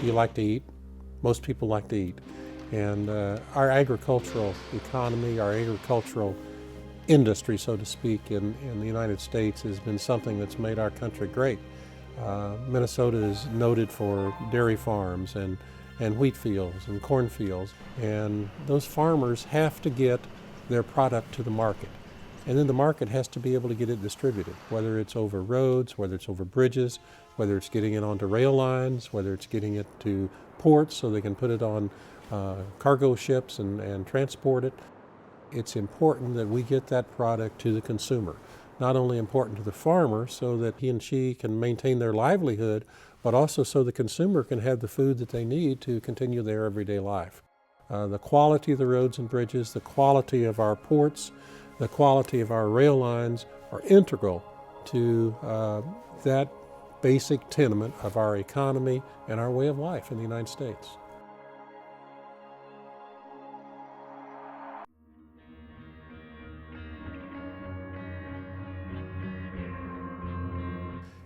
you like to eat? Most people like to eat. And our agricultural economy, our agricultural industry, so to speak, in the United States has been something that's made our country great. Minnesota is noted for dairy farms and wheat fields and corn fields, and those farmers have to get their product to the market. And then the market has to be able to get it distributed, whether it's over roads, whether it's over bridges, whether it's getting it onto rail lines, whether it's getting it to ports so they can put it on cargo ships and transport it. It's important that we get that product to the consumer. Not only important to the farmer so that he and she can maintain their livelihood, but also so the consumer can have the food that they need to continue their everyday life. The quality of the roads and bridges, the quality of our ports, the quality of our rail lines are integral to that basic tenement of our economy and our way of life in the United States.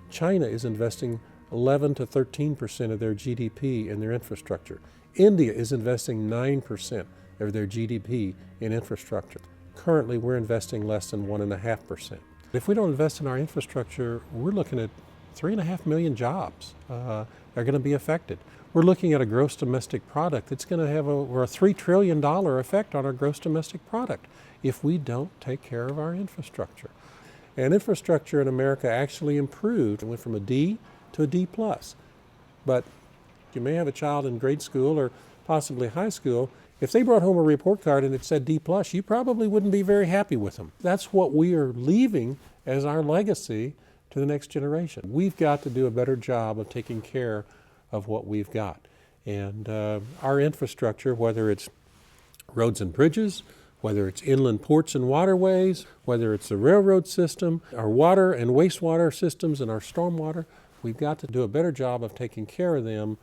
China is investing 11 to 13% of their GDP in their infrastructure. India is investing 9% of their GDP in infrastructure. Currently, we're investing less than 1.5%. If we don't invest in our infrastructure, we're looking at 3.5 million jobs are going to be affected. We're looking at a gross domestic product that's going to have over a $3 trillion effect on our gross domestic product if we don't take care of our infrastructure. And infrastructure in America actually improved. It went from a D to a D+. But you may have a child in grade school or possibly high school. If they brought home a report card and it said D+, you probably wouldn't be very happy with them. That's what we are leaving as our legacy to the next generation. We've got to do a better job of taking care of what we've got. And our infrastructure, whether it's roads and bridges, whether it's inland ports and waterways, whether it's the railroad system, our water and wastewater systems and our stormwater, we've got to do a better job of taking care of them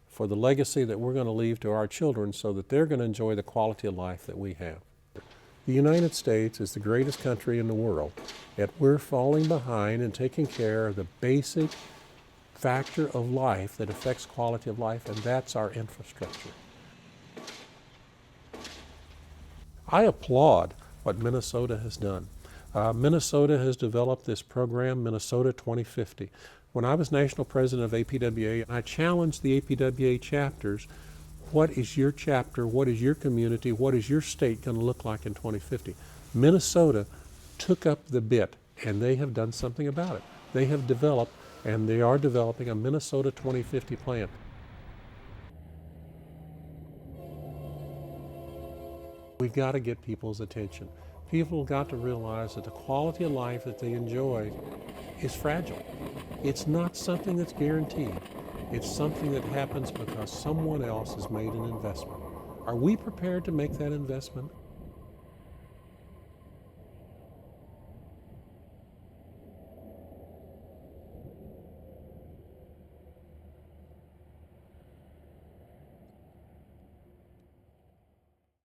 for the legacy that we're going to leave to our children so that they're going to enjoy the quality of life that we have. The United States is the greatest country in the world, yet we're falling behind in taking care of the basic factor of life that affects quality of life, and that's our infrastructure. I applaud what Minnesota has done. Minnesota has developed this program, Minnesota 2050. When I was national president of APWA, I challenged the APWA chapters, what is your chapter, what is your community, what is your state going to look like in 2050? Minnesota took up the bit, and they have done something about it. They have developed, and they are developing a Minnesota 2050 plan. We've got to get people's attention. People have got to realize that the quality of life that they enjoy is fragile. It's not something that's guaranteed. It's something that happens because someone else has made an investment. Are we prepared to make that investment?